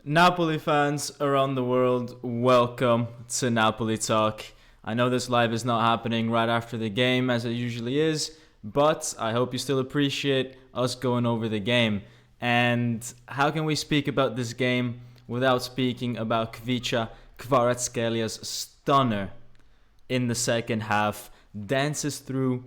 Napoli fans around the world, welcome to Napoli Talk. I know this live is not happening right after the game as it usually is, but I hope you still appreciate us going over the game. And how can we speak about this game without speaking about Kvicha, Kvaratskhelia's stunner in the second half, dances through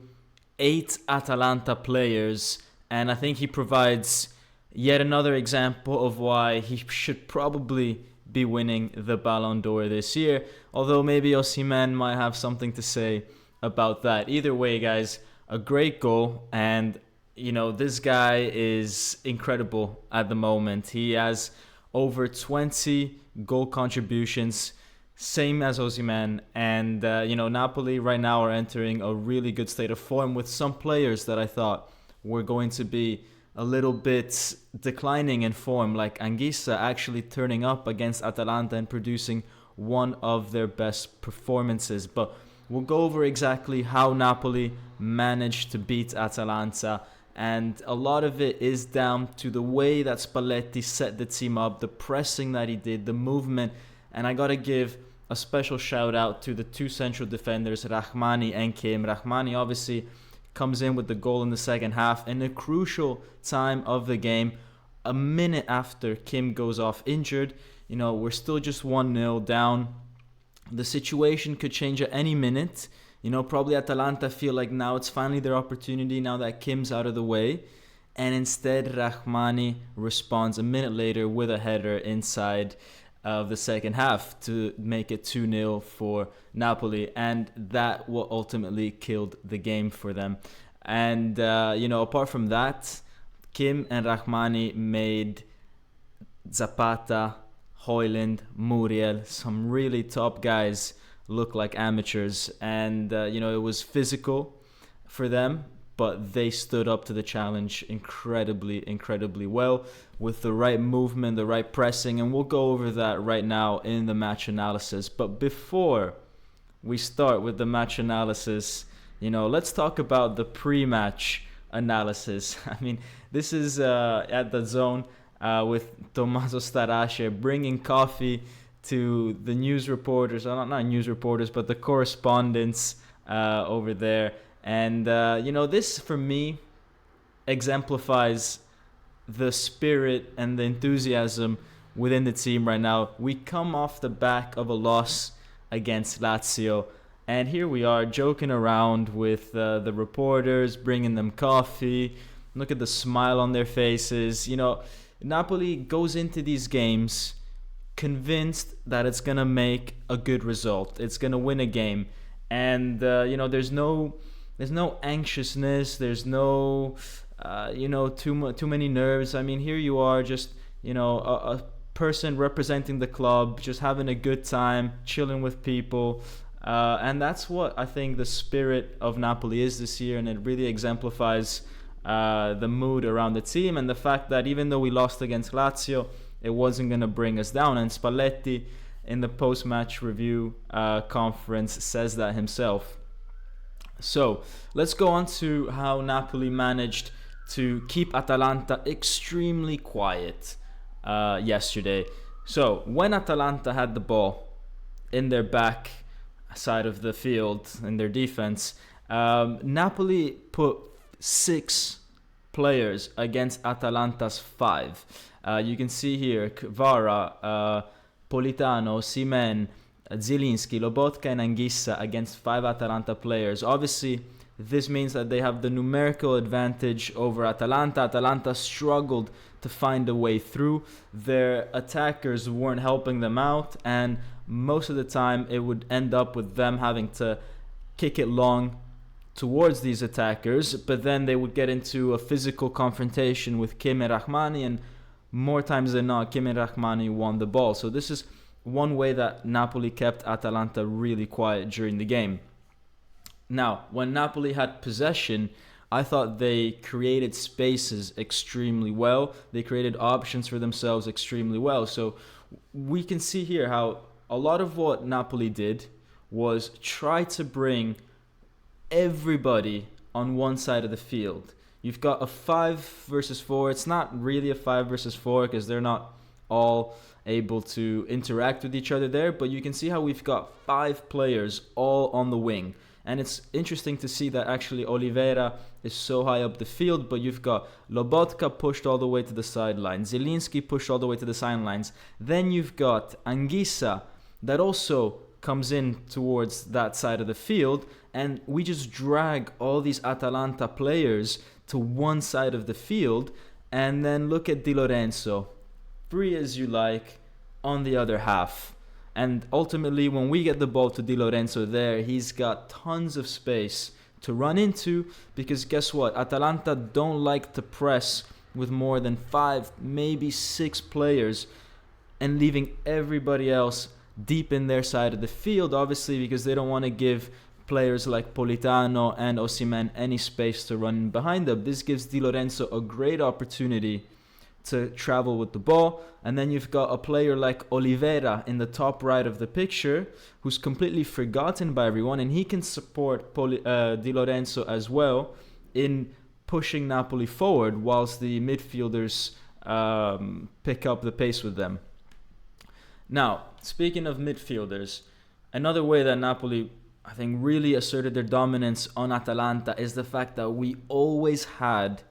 8 Atalanta players, and I think he provides yet another example of why he should probably be winning the Ballon d'Or this year, although maybe Osimhen might have something to say about that. Either way, guys, a great goal, and this guy is incredible at the moment. He has over 20 goal contributions, same as Osimhen, and Napoli right now are entering a really good state of form with some players that I thought were going to be a little bit declining in form, like Anguissa actually turning up against Atalanta and producing one of their best performances. But we'll go over exactly how Napoli managed to beat Atalanta, and a lot of it is down to the way that Spalletti set the team up, the pressing that he did, the movement. And I gotta give a special shout out to the two central defenders, Rrahmani and Kim. Rrahmani obviously comes in with the goal in the second half in a crucial time of the game, a minute after Kim goes off injured. We're still just 1-0 down. The situation could change at any minute. Probably Atalanta feel like now it's finally their opportunity now that Kim's out of the way. And instead, Rrahmani responds a minute later with a header inside of the second half to make it 2-0 for Napoli, and that what ultimately killed the game for them. And apart from that, Kim and Rrahmani made Zapata, Højlund, Muriel, some really top guys look like amateurs, and it was physical for them, but they stood up to the challenge incredibly well with the right movement, the right pressing, and we'll go over that right now in the match analysis. But before we start with the match analysis, let's talk about the pre-match analysis. I mean, this is at the zone with Tommaso Starace bringing coffee to the news reporters, not news reporters, but the correspondents over there. And, this for me exemplifies the spirit and the enthusiasm within the team right now. We come off the back of a loss against Lazio, and here we are joking around with the reporters, bringing them coffee. Look at the smile on their faces. Napoli goes into these games convinced that it's going to make a good result. It's going to win a game. And, there's no anxiousness. There's no, too many nerves. I mean, here you are, just a person representing the club, just having a good time, chilling with people, and that's what I think the spirit of Napoli is this year, and it really exemplifies the mood around the team, and the fact that even though we lost against Lazio, it wasn't going to bring us down. And Spalletti, in the post-match review conference, says that himself. So let's go on to how Napoli managed to keep Atalanta extremely quiet yesterday. So when Atalanta had the ball in their back side of the field, in their defense, Napoli put 6 players against Atalanta's 5. You can see here Kvara, Politano, Osimhen, Zielinski, Lobotka, and Anguissa against 5 Atalanta players. Obviously, this means that they have the numerical advantage over Atalanta. Atalanta struggled to find a way through. Their attackers weren't helping them out, and most of the time it would end up with them having to kick it long towards these attackers, but then they would get into a physical confrontation with Kim and Rrahmani, and more times than not, Kim and Rrahmani won the ball. So this is one way that Napoli kept Atalanta really quiet during the game. Now, when Napoli had possession, I thought they created spaces extremely well. They created options for themselves extremely well. So we can see here how a lot of what Napoli did was try to bring everybody on one side of the field. You've got a 5 versus 4. It's not really a 5 versus 4 because they're not all able to interact with each other there. But you can see how we've got 5 players all on the wing. And it's interesting to see that actually Oliveira is so high up the field, but you've got Lobotka pushed all the way to the sideline, Zielinski pushed all the way to the sidelines. Then you've got Anguissa that also comes in towards that side of the field, and we just drag all these Atalanta players to one side of the field. And then look at Di Lorenzo, free as you like, on the other half. And ultimately, when we get the ball to Di Lorenzo there, he's got tons of space to run into, because guess what? Atalanta don't like to press with more than 5, maybe 6 players and leaving everybody else deep in their side of the field, obviously, because they don't want to give players like Politano and Osimhen any space to run behind them. This gives Di Lorenzo a great opportunity to travel with the ball. And then you've got a player like Oliveira in the top right of the picture, who's completely forgotten by everyone, and he can support Di Lorenzo as well in pushing Napoli forward whilst the midfielders pick up the pace with them. Now, speaking of midfielders, another way that Napoli, I think, really asserted their dominance on Atalanta is the fact that we always had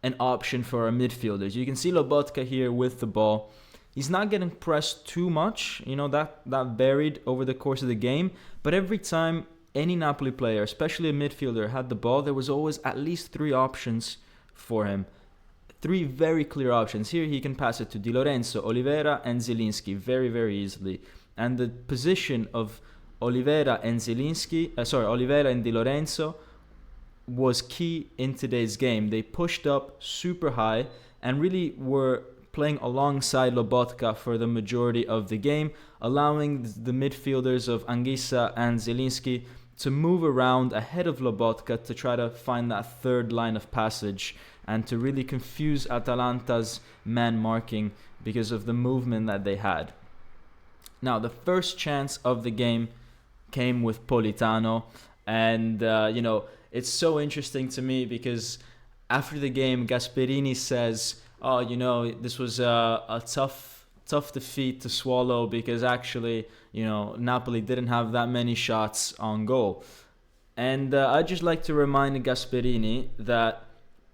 an option for our midfielders. You can see Lobotka here with the ball. He's not getting pressed too much, that varied over the course of the game, but every time any Napoli player, especially a midfielder, had the ball, there was always at least 3 options for him. 3 very clear options. Here he can pass it to Di Lorenzo, Oliveira and Zielinski very, very easily. And the position of Oliveira and Di Lorenzo was key in today's game. They pushed up super high and really were playing alongside Lobotka for the majority of the game, allowing the midfielders of Anguissa and Zielinski to move around ahead of Lobotka to try to find that third line of passage and to really confuse Atalanta's man marking because of the movement that they had. Now, the first chance of the game came with Politano, and it's so interesting to me because after the game, Gasperini says, this was a tough defeat to swallow because actually, Napoli didn't have that many shots on goal. And I'd just like to remind Gasperini that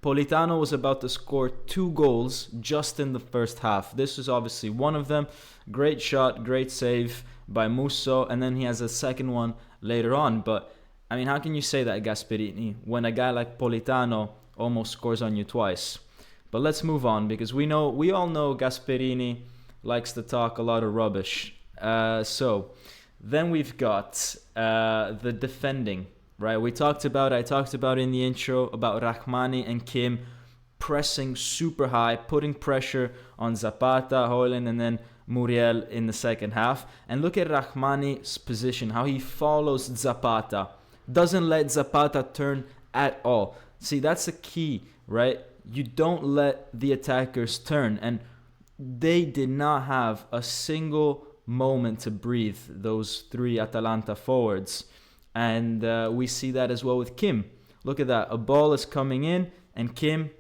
Politano was about to score 2 goals just in the first half. This was obviously one of them. Great shot, great save by Musso, and then he has a second one later on. But I mean, how can you say that, Gasperini, when a guy like Politano almost scores on you twice? But let's move on, because we all know Gasperini likes to talk a lot of rubbish. So then we've got the defending, right? I talked about in the intro about Rrahmani and Kim pressing super high, putting pressure on Zapata, Højlund, and then Muriel in the second half. And look at Rrahmani's position, how he follows Zapata. Doesn't let Zapata turn at all. See, that's the key, right? You don't let the attackers turn. And they did not have a single moment to breathe, those 3 Atalanta forwards. And we see that as well with Kim. Look at that. A ball is coming in, and Kim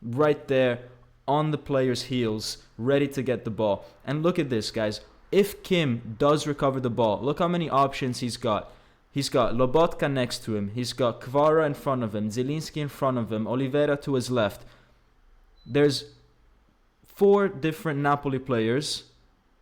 right there on the player's heels, ready to get the ball. And look at this, guys. If Kim does recover the ball, look how many options he's got. He's got Lobotka next to him. He's got Kvara in front of him. Zielinski in front of him. Oliveira to his left. There's 4 different Napoli players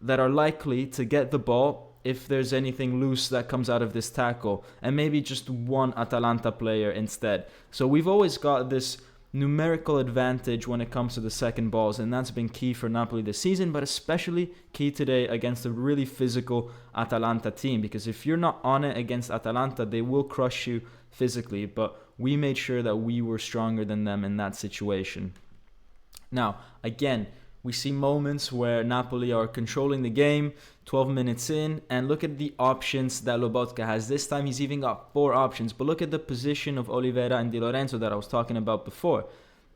that are likely to get the ball if there's anything loose that comes out of this tackle. And maybe just 1 Atalanta player instead. So we've always got this numerical advantage when it comes to the second balls, and that's been key for Napoli this season, but especially key today against a really physical Atalanta team, because if you're not on it against Atalanta, they will crush you physically, but we made sure that we were stronger than them in that situation. Now, again, we see moments where Napoli are controlling the game, 12 minutes in, and look at the options that Lobotka has. This time he's even got 4 options, but look at the position of Oliveira and Di Lorenzo that I was talking about before.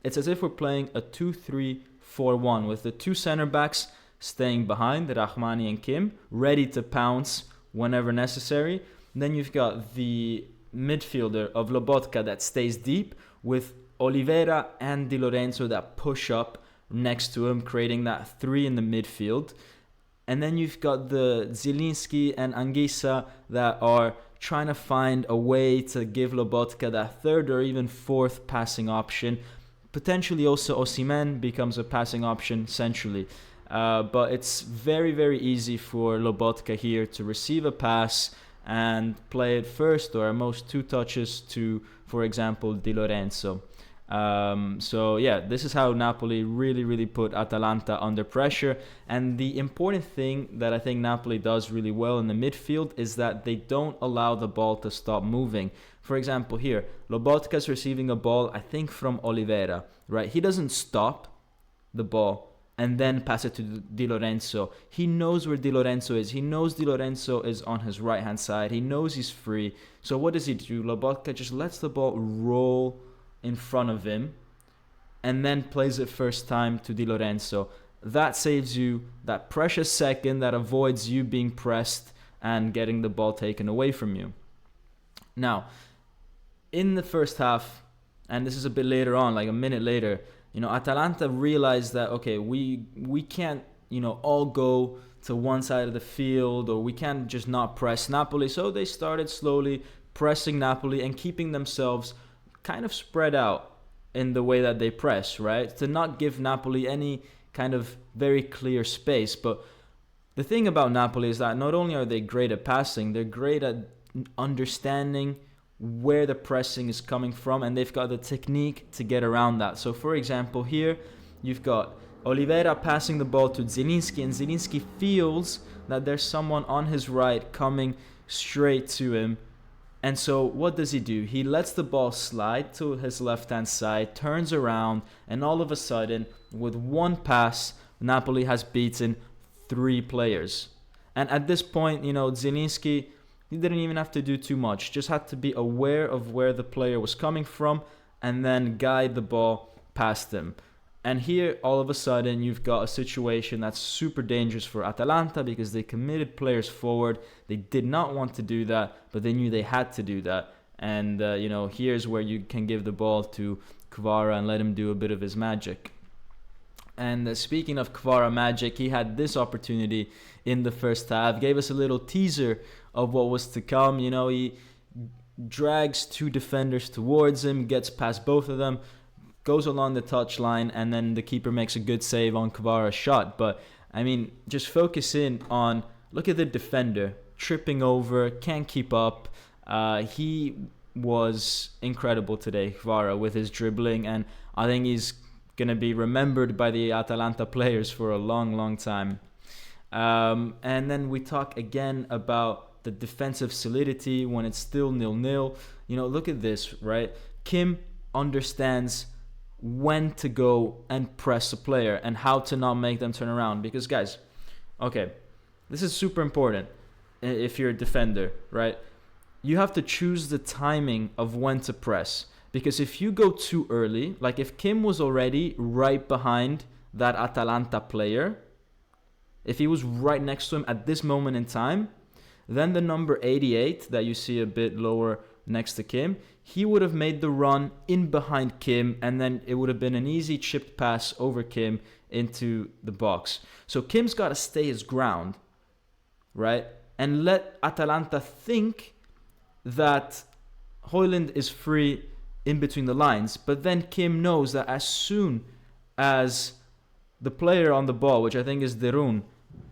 It's as if we're playing a 2-3-4-1 with the 2 center backs staying behind, Rrahmani and Kim, ready to pounce whenever necessary. And then you've got the midfielder of Lobotka that stays deep with Oliveira and Di Lorenzo that push up next to him, creating that 3 in the midfield. And then you've got the Zielinski and Anguissa that are trying to find a way to give Lobotka that 3rd or even 4th passing option. Potentially also Osimhen becomes a passing option centrally. But it's very, very easy for Lobotka here to receive a pass and play it first or at most 2 touches to, for example, Di Lorenzo. So yeah, this is how Napoli really put Atalanta under pressure. And the important thing that I think Napoli does really well in the midfield is that they don't allow the ball to stop moving. For example, here, Lobotka's receiving a ball, I think from Oliveira, right? He doesn't stop the ball and then pass it to Di Lorenzo. He knows where Di Lorenzo is. He knows Di Lorenzo is on his right-hand side. He knows he's free. So what does he do? Lobotka just lets the ball roll in front of him and then plays it first time to Di Lorenzo. That saves you that precious second that avoids you being pressed and getting the ball taken away from you. Now, in the first half, and this is a bit later on, like a minute later, Atalanta realized that, okay, we can't, all go to one side of the field, or we can't just not press Napoli. So they started slowly pressing Napoli and keeping themselves kind of spread out in the way that they press, right? To not give Napoli any kind of very clear space. But the thing about Napoli is that not only are they great at passing, they're great at understanding where the pressing is coming from, and they've got the technique to get around that. So for example, here you've got Oliveira passing the ball to Zielinski, and Zielinski feels that there's someone on his right coming straight to him. And so what does he do? He lets the ball slide to his left-hand side, turns around, and all of a sudden, with one pass, Napoli has beaten 3 players. And at this point, Zielinski, he didn't even have to do too much. Just had to be aware of where the player was coming from and then guide the ball past him. And here, all of a sudden, you've got a situation that's super dangerous for Atalanta because they committed players forward. They did not want to do that, but they knew they had to do that. And, here's where you can give the ball to Kvara and let him do a bit of his magic. And speaking of Kvara magic, he had this opportunity in the first half. Gave us a little teaser of what was to come. He drags 2 defenders towards him, gets past both of them, goes along the touchline, and then the keeper makes a good save on Kvara's shot. But, just focus in on, look at the defender, tripping over, can't keep up. He was incredible today, Kvara, with his dribbling, and I think he's going to be remembered by the Atalanta players for a long time. And then we talk again about the defensive solidity when it's still 0-0. Look at this, right? Kim understands when to go and press a player and how to not make them turn around. Because, guys, okay, this is super important if you're a defender, right? You have to choose the timing of when to press. Because if you go too early, like if Kim was already right behind that Atalanta player, if he was right next to him at this moment in time, then the number 88 that you see a bit lower next to Kim, he would have made the run in behind Kim, and then it would have been an easy chipped pass over Kim into the box. So Kim's got to stay his ground, right? And let Atalanta think that Højlund is free in between the lines. But then Kim knows that as soon as the player on the ball, which I think is Derun,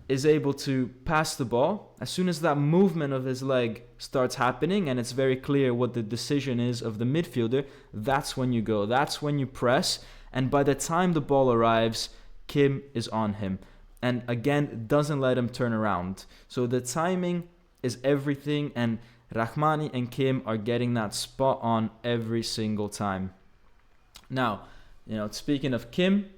is able to pass the ball, as soon as that movement of his leg starts happening and it's very clear what the decision is of the midfielder, that's when you go. That's when you press. And by the time the ball arrives, Kim is on him. And again, doesn't let him turn around. So the timing is everything, and Rrahmani and Kim are getting that spot on every single time. Now, speaking of Kim,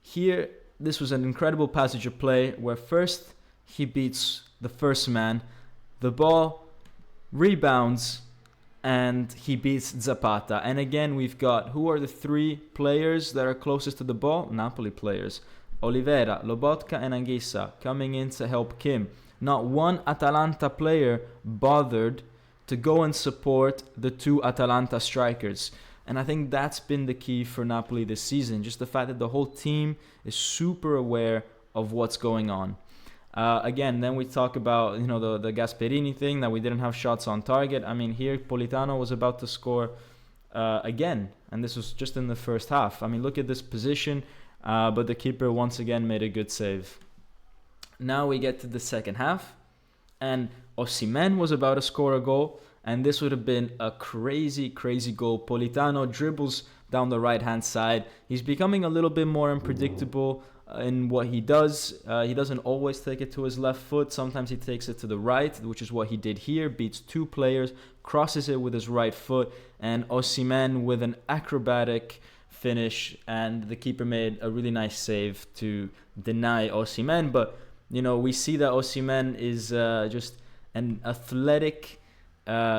here, this was an incredible passage of play where first he beats the first man, the ball rebounds, and he beats Zapata. And again, we've got, who are the 3 players that are closest to the ball? Napoli players. Oliveira, Lobotka, and Anguissa coming in to help Kim. Not one Atalanta player bothered to go and support the 2 Atalanta strikers. And I think that's been the key for Napoli this season. Just the fact that the whole team is super aware of what's going on. Again, then we talk about the Gasperini thing, that we didn't have shots on target. I mean, here Politano was about to score again, and this was just in the first half. I mean, look at this position, but the keeper once again made a good save. Now we get to the second half, and Osimhen was about to score a goal, and this would have been a crazy, crazy goal. Politano dribbles down the right-hand side. He's becoming a little bit more unpredictable in what he does. He doesn't always take it to his left foot. Sometimes he takes it to the right, which is what he did here. Beats two players, crosses it with his right foot, and Osimhen with an acrobatic finish, and the keeper made a really nice save to deny Osimhen. But we see that Osimhen is just an athletic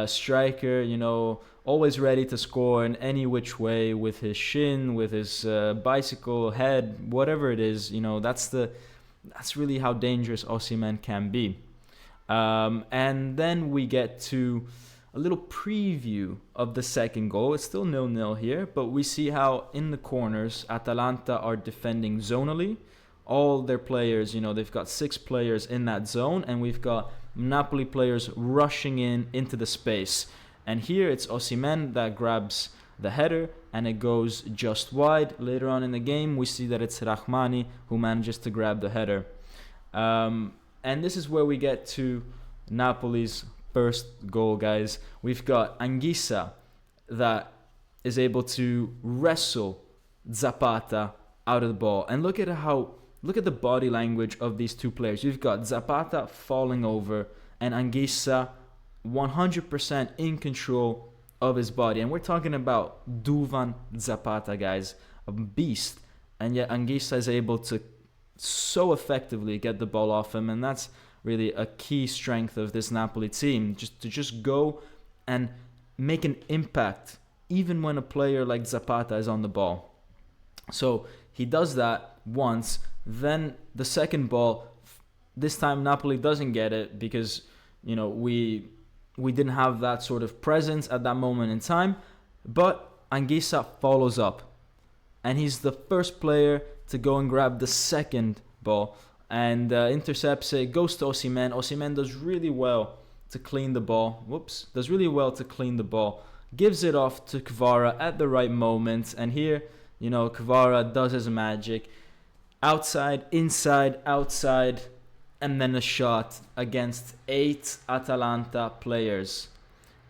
striker, always ready to score in any which way, with his shin, with his bicycle head, whatever it is. That's really how dangerous Osimhen can be. And then we get to a little preview of the second goal. It's still 0-0 here, but we see how in the corners Atalanta are defending zonally. All their players, they've got 6 players in that zone, and we've got Napoli players rushing into the space. And here it's Osimhen that grabs the header, and it goes just wide. Later on in the game, we see that it's Rrahmani who manages to grab the header. And this is where we get to Napoli's first goal, guys. We've got Anguissa that is able to wrestle Zapata out of the ball. And look at the body language of these two players. You've got Zapata falling over and Anguissa 100% in control of his body. And we're talking about Duvan Zapata, guys, a beast. And yet Anguissa is able to so effectively get the ball off him, and that's really a key strength of this Napoli team, just go and make an impact even when a player like Zapata is on the ball. So he does that once. Then the second ball, this time Napoli doesn't get it because we didn't have that sort of presence at that moment in time. But Anguissa follows up, and he's the first player to go and grab the second ball and intercepts it. Goes to Osimhen. Osimhen does really well to clean the ball. Gives it off to Kvara at the right moment, and here Kvara does his magic. Outside, inside, outside, and then a shot against 8 Atalanta players.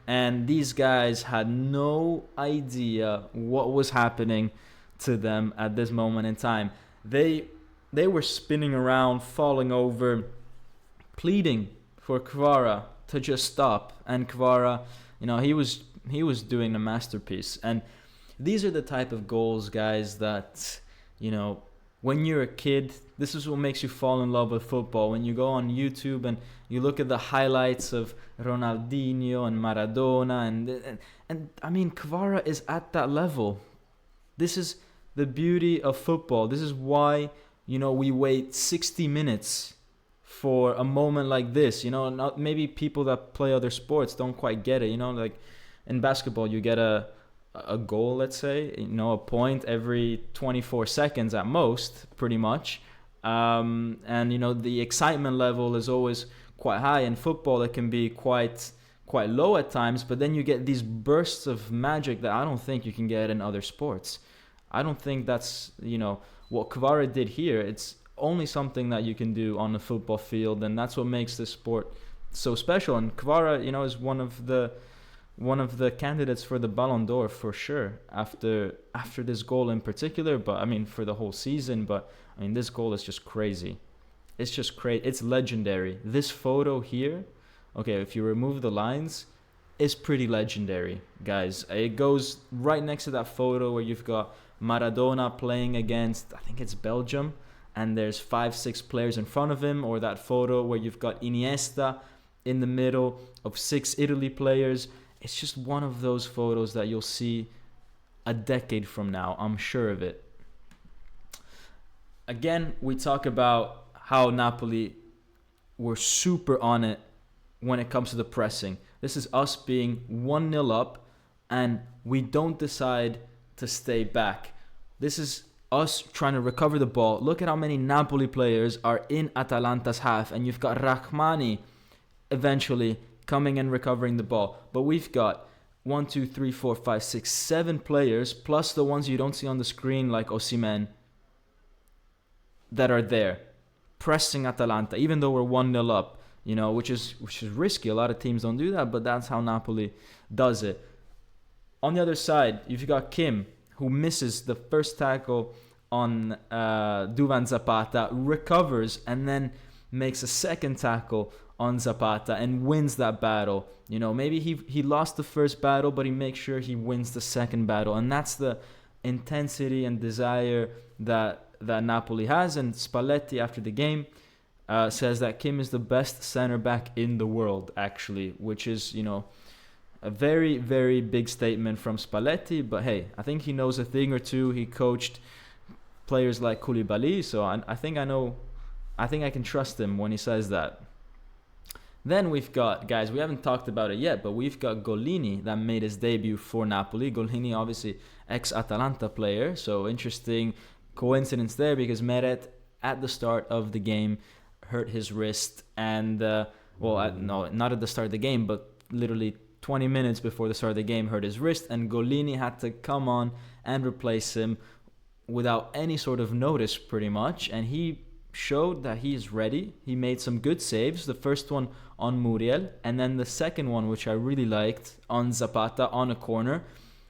And these guys had no idea what was happening to them at this moment in time. They were spinning around, falling over, pleading for Kvara to just stop. And Kvara, he was doing a masterpiece. And these are the type of goals, guys, that when you're a kid, this is what makes you fall in love with football. When you go on YouTube and you look at the highlights of Ronaldinho and Maradona, and I mean, Kvara is at that level. This is the beauty of football. This is why, we wait 60 minutes for a moment like this. Not maybe people that play other sports don't quite get it. Like in basketball, you get a goal, let's say, a point every 24 seconds at most, pretty much. And the excitement level is always quite high. In football, it can be quite low at times, but then you get these bursts of magic that I don't think you can get in other sports. I don't think that's what Kvara did here. It's only something that you can do on the football field, and that's what makes this sport so special. And Kvara is one of the candidates for the Ballon d'Or for sure, after this goal in particular, but I mean for the whole season. But I mean, this goal is just crazy. It's just crazy. It's legendary. This photo here, okay, if you remove the lines, is pretty legendary, guys. It goes right next to that photo where you've got Maradona playing against, I think it's Belgium, and there's 5-6 players in front of him, or that photo where you've got Iniesta in the middle of 6 Italy players. It's just one of those photos that you'll see a decade from now. I'm sure of it. Again, we talk about how Napoli were super on it when it comes to the pressing. This is us being 1-0 up and we don't decide to stay back. This is us trying to recover the ball. Look at how many Napoli players are in Atalanta's half, and you've got Rrahmani eventually coming and recovering the ball. But we've got 1, 2, 3, 4, 5, 6, 7 players, plus the ones you don't see on the screen like Osimhen, that are there pressing Atalanta, even though we're 1-0 up, which is risky. A lot of teams don't do that, but that's how Napoli does it. On the other side, you've got Kim, who misses the first tackle on Duvan Zapata, recovers, and then makes a second tackle on Zapata and wins that battle. Maybe he lost the first battle, but he makes sure he wins the second battle. And that's the intensity and desire that Napoli has. And Spalletti, after the game, says that Kim is the best center back in the world, actually, which is, a very, very big statement from Spalletti. But hey, I think he knows a thing or two. He coached players like Koulibaly, so I think I can trust him when he says that. Then we've got, guys, we haven't talked about it yet, but we've got Gollini that made his debut for Napoli. Gollini, obviously, ex-Atalanta player, so interesting coincidence there, because Meret, at the start of the game, hurt his wrist, and, no, not at the start of the game, but literally 20 minutes before the start of the game, hurt his wrist, and Gollini had to come on and replace him without any sort of notice, pretty much, and he showed that he is ready. He made some good saves, the first one on Muriel, and then the second one, which I really liked, on Zapata on a corner.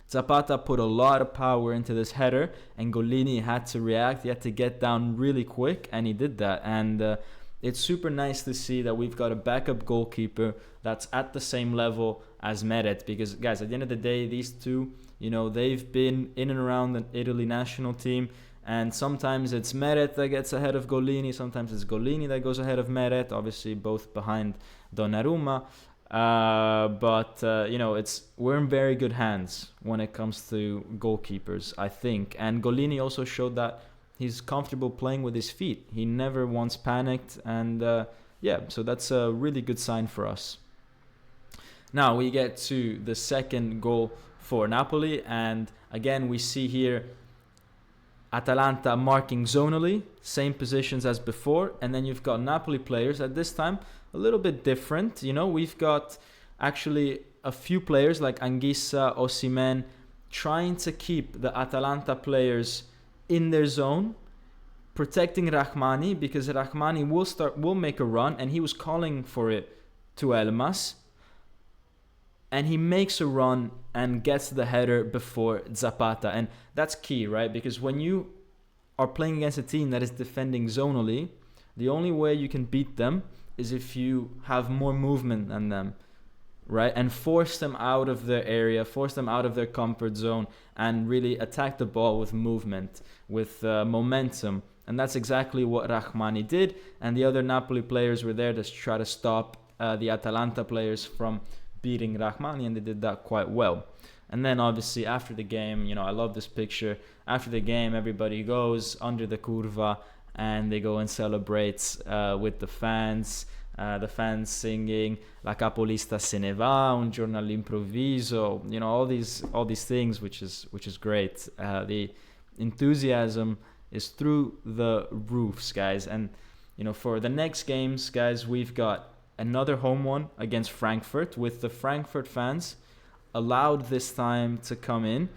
Zapata put a lot of power into this header, and Gollini had to react. He had to get down really quick, and he did that. And it's super nice to see that we've got a backup goalkeeper that's at the same level as Meret, because, guys, at the end of the day, these two, they've been in and around the Italy national team, and sometimes it's Meret that gets ahead of Gollini, sometimes it's Gollini that goes ahead of Meret, obviously both behind Donnarumma. But we're in very good hands when it comes to goalkeepers, I think. And Gollini also showed that he's comfortable playing with his feet. He never once panicked, and so that's a really good sign for us. Now we get to the second goal for Napoli, and again we see here Atalanta marking zonally, same positions as before, and then you've got Napoli players at this time a little bit different. We've got actually a few players like Anguissa, Osimhen, trying to keep the Atalanta players in their zone, protecting Rrahmani, because Rrahmani will make a run, and he was calling for it to Elmas, and he makes a run and gets the header before Zapata. And that's key, right? Because when you are playing against a team that is defending zonally, the only way you can beat them is if you have more movement than them, right? And force them out of their area, force them out of their comfort zone, and really attack the ball with movement, with momentum. And that's exactly what Rrahmani did. And the other Napoli players were there to try to stop the Atalanta players from beating Rrahmani, and they did that quite well. And then obviously after the game, I love this picture. After the game, everybody goes under the curva and they go and celebrate with the fans singing La capolista se ne va, un giorno all'improvviso, all these things, which is great. The enthusiasm is through the roofs, guys. And for the next games, guys, we've got another home one against Frankfurt, with the Frankfurt fans allowed this time to come in.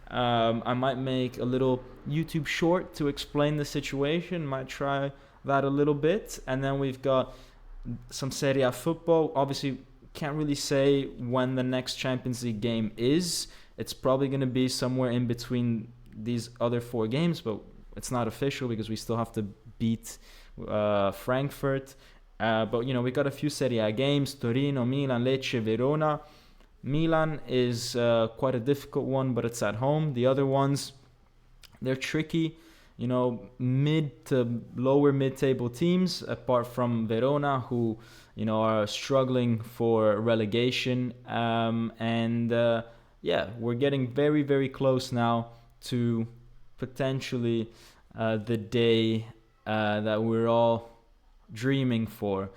I might make a little YouTube short to explain the situation, might try that a little bit. And then we've got some Serie A football. Obviously, can't really say when the next Champions League game is. It's probably going to be somewhere in between these other 4 games, but it's not official because we still have to beat Frankfurt. But we got a few Serie A games: Torino, Milan, Lecce, Verona. Milan is quite a difficult one, but it's at home. The other ones, they're tricky. Mid to lower mid-table teams, apart from Verona, who are struggling for relegation. We're getting very, very close now to potentially the day that we're all dreaming for,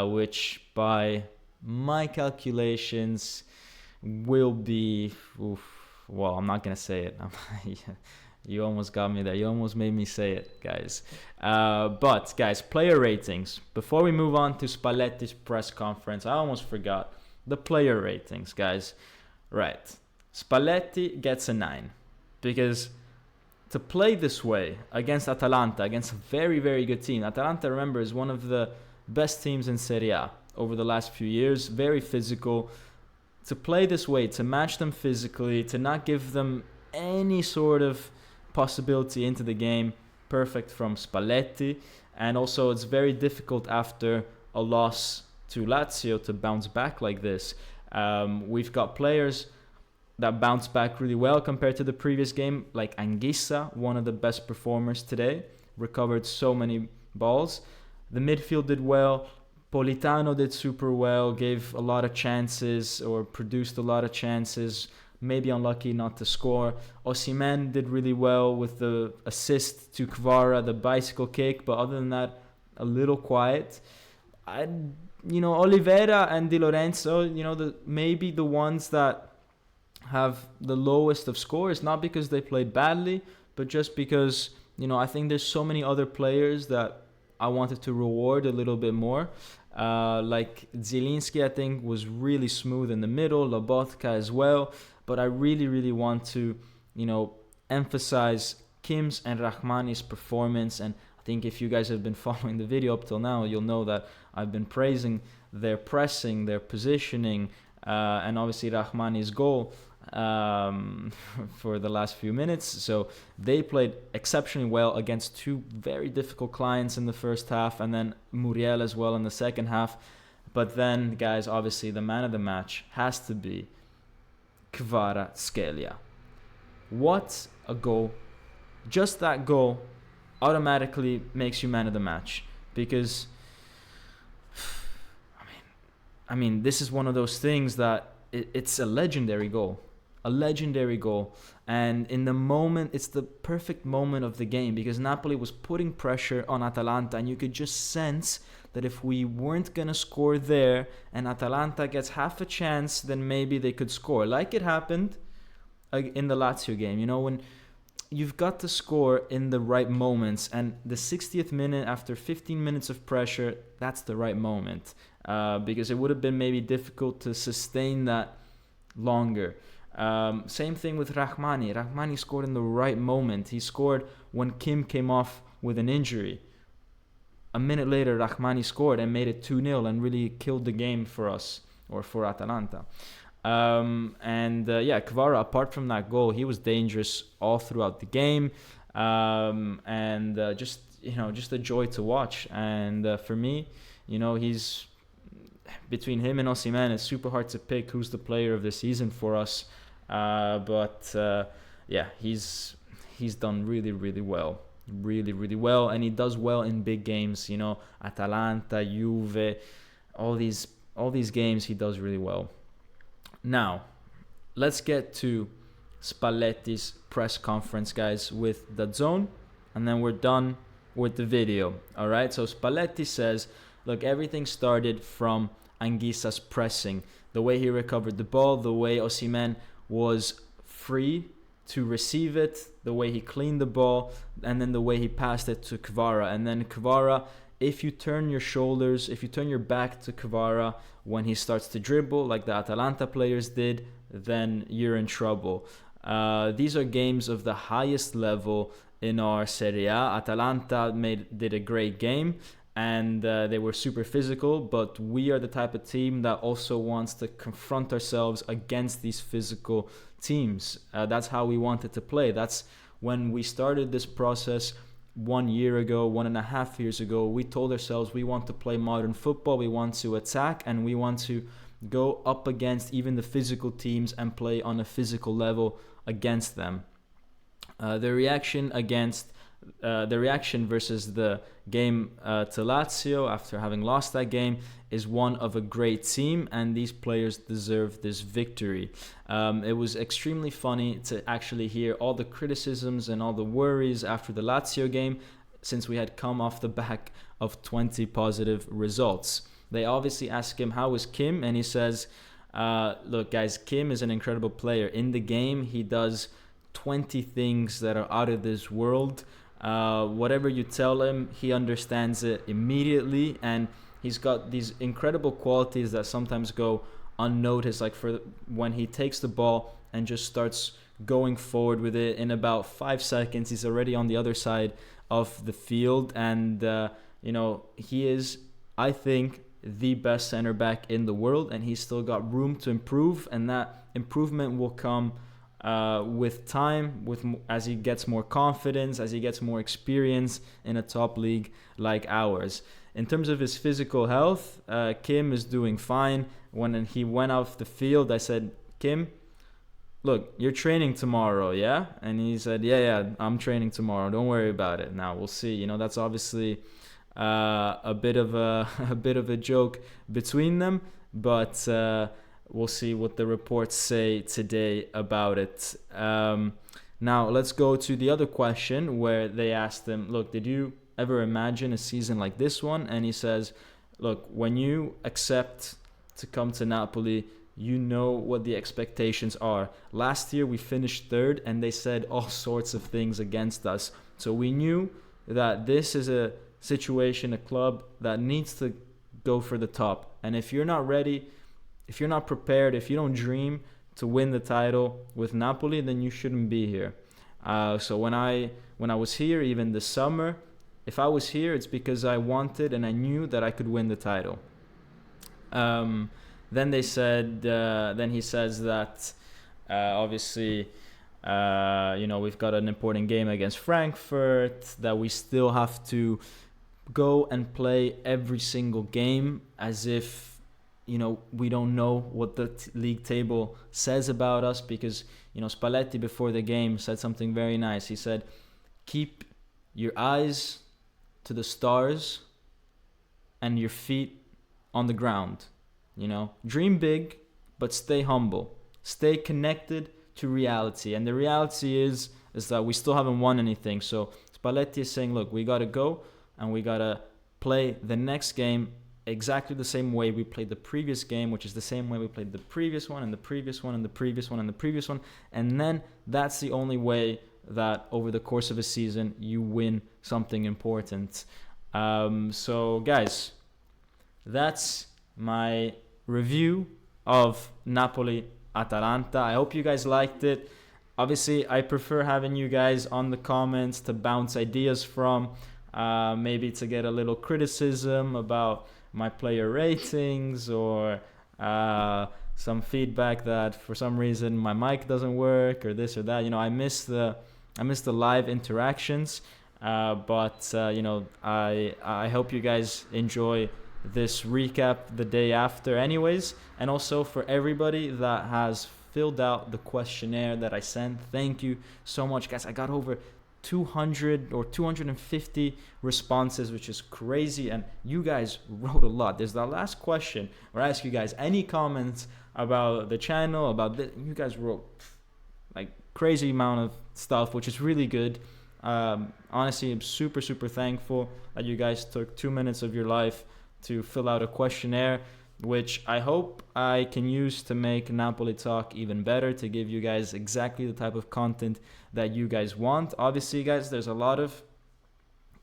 which by my calculations will be, well, I'm not going to say it. You almost got me there. You almost made me say it, guys. But, guys, player ratings. Before we move on to Spalletti's press conference, I almost forgot. The player ratings, guys. Right. Spalletti gets a 9. Because to play this way against Atalanta, against a very, very good team. Atalanta, remember, is one of the best teams in Serie A over the last few years. Very physical. To play this way, to match them physically, to not give them any sort of possibility into the game, perfect from Spalletti. And also it's very difficult after a loss to Lazio to bounce back like this. We've got players that bounce back really well compared to the previous game, like Anguissa, one of the best performers today, recovered so many balls. The midfield did well. Politano did super well, gave a lot of chances or produced a lot of chances, maybe unlucky not to score. Osimhen did really well with the assist to Kvara, the bicycle kick, but other than that, a little quiet. Oliveira and Di Lorenzo, maybe the ones that have the lowest of scores, not because they played badly, but just because, I think there's so many other players that I wanted to reward a little bit more. Like Zielinski, I think, was really smooth in the middle, Lobotka as well. But I really, really want to, emphasize Kim's and Rrahmani's performance. And I think if you guys have been following the video up till now, you'll know that I've been praising their pressing, their positioning, and obviously Rrahmani's goal for the last few minutes. So they played exceptionally well against two very difficult clients in the first half, and then Muriel as well in the second half. But then, guys, obviously the man of the match has to be Kvaratskhelia. What a goal. Just that goal automatically makes you man of the match, because I mean this is one of those things that it's a legendary goal. And in the moment, it's the perfect moment of the game, because Napoli was putting pressure on Atalanta, and you could just sense that if we weren't going to score there and Atalanta gets half a chance, then maybe they could score. Like it happened in the Lazio game, when you've got to score in the right moments, and the 60th minute after 15 minutes of pressure, that's the right moment, because it would have been maybe difficult to sustain that longer. Same thing with Rrahmani. Rrahmani scored in the right moment. He scored when Kim came off with an injury. A minute later, Rrahmani scored and made it 2-0 and really killed the game for us, or for Atalanta. Kvara, apart from that goal, he was dangerous all throughout the game, just a joy to watch. And for me, he's between him and Osimhen. It's super hard to pick who's the player of the season for us. He's done really, really well. Really, really well, and he does well in big games. Atalanta, Juve, all these games he does really well. Now, let's get to Spalletti's press conference, guys, with DAZN, and then we're done with the video. All right. So Spalletti says, "Look, everything started from Anguissa's pressing, the way he recovered the ball, the way Osimhen was free to receive it, the way he cleaned the ball, and then the way he passed it to Kvara. And then Kvara, if you turn your shoulders, if you turn your back to Kvara when he starts to dribble, like the Atalanta players did, then you're in trouble." These are games of the highest level in our Serie A. Atalanta did a great game, and they were super physical, but we are the type of team that also wants to confront ourselves against these physical teams. That's how we wanted to play. That's when we started this process 1 year ago, 1.5 years ago. We told ourselves we want to play modern football, we want to attack, and we want to go up against even the physical teams and play on a physical level against them. The reaction versus the game to Lazio after having lost that game is one of a great team, and these players deserve this victory. It was extremely funny to actually hear all the criticisms and all the worries after the Lazio game, since we had come off the back of 20 positive results. They obviously ask him, "How is Kim?" And he says, Look, guys, Kim is an incredible player. In the game, he does 20 things that are out of this world. Whatever you tell him, he understands it immediately, and he's got these incredible qualities that sometimes go unnoticed. Like for when he takes the ball and just starts going forward with it, in about 5 seconds, he's already on the other side of the field, and he is, I think, the best center back in the world, and he's still got room to improve, and that improvement will come with time, as he gets more confidence, as he gets more experience in a top league like ours. In terms of his physical health, Kim is doing fine. When he went off the field, I said, Kim, look, you're training tomorrow, yeah? And he said, yeah, I'm training tomorrow. Don't worry about it. Now we'll see. That's obviously a bit of a joke between them, but we'll see what the reports say today about it. Now let's go to the other question, where they asked him, look, did you ever imagine a season like this one? And he says, look, when you accept to come to Napoli, you know what the expectations are. Last year we finished third, and they said all sorts of things against us. So we knew that this is a situation, a club that needs to go for the top. And if you're not ready, if you're not prepared, if you don't dream to win the title with Napoli, then you shouldn't be here. So when I was here, even this summer, if I was here, it's because I wanted and I knew that I could win the title. Then they said, then he says that obviously, we've got an important game against Frankfurt, that we still have to go and play every single game as if, we don't know what the league table says about us, because, Spalletti before the game said something very nice. He said, keep your eyes to the stars and your feet on the ground. Dream big, but stay humble. Stay connected to reality. And the reality is that we still haven't won anything. So Spalletti is saying, look, we got to go and we got to play the next game exactly the same way we played the previous game, which is the same way we played the previous one and the previous one and the previous one and the previous one. And then that's the only way that over the course of a season you win something important. So guys, that's my review of Napoli Atalanta. I hope you guys liked it. Obviously, I prefer having you guys on the comments to bounce ideas from, maybe to get a little criticism about my player ratings, or some feedback that for some reason my mic doesn't work, or this or that. I miss the live interactions, but I hope you guys enjoy this recap the day after anyways. And also for everybody that has filled out the questionnaire that I sent, thank you so much, guys. I got over 200 or 250 responses, which is crazy, and you guys wrote a lot. There's the last question where I ask you guys any comments about the channel, about this. You guys wrote like crazy amount of stuff, which is really good. Honestly, I'm super thankful that you guys took 2 minutes of your life to fill out a questionnaire, which I hope I can use to make Napoli Talk even better, to give you guys exactly the type of content that you guys want. Obviously, guys, there's a lot of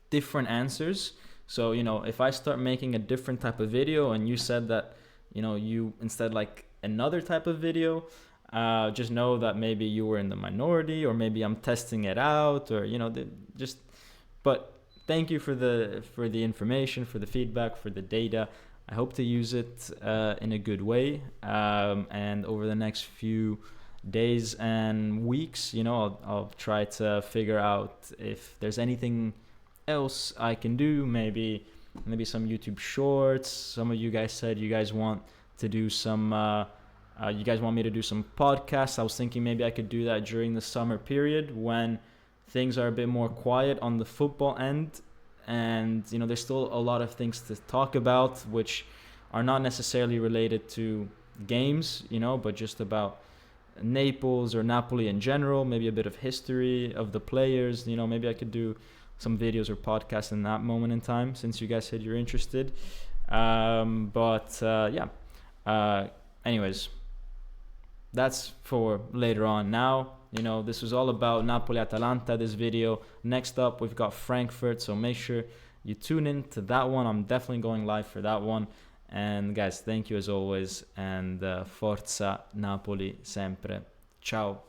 different answers. So, if I start making a different type of video and you said that, you instead like another type of video, just know that maybe you were in the minority, or maybe I'm testing it out, or, but thank you for the information, for the feedback, for the data. I hope to use it in a good way. And over the next few days and weeks, I'll try to figure out if there's anything else I can do. Maybe some YouTube shorts. Some of you guys said you guys want to do some. You guys want me to do some podcasts. I was thinking maybe I could do that during the summer period when things are a bit more quiet on the football end, and there's still a lot of things to talk about which are not necessarily related to games, but just about Naples or Napoli in general, maybe a bit of history of the players. Maybe I could do some videos or podcasts in that moment in time, since you guys said you're interested. Anyways, that's for later on. Now, this was all about Napoli Atalanta, this video. Next up, we've got Frankfurt, so make sure you tune in to that one. I'm definitely going live for that one. And guys, thank you as always, and Forza Napoli sempre. Ciao.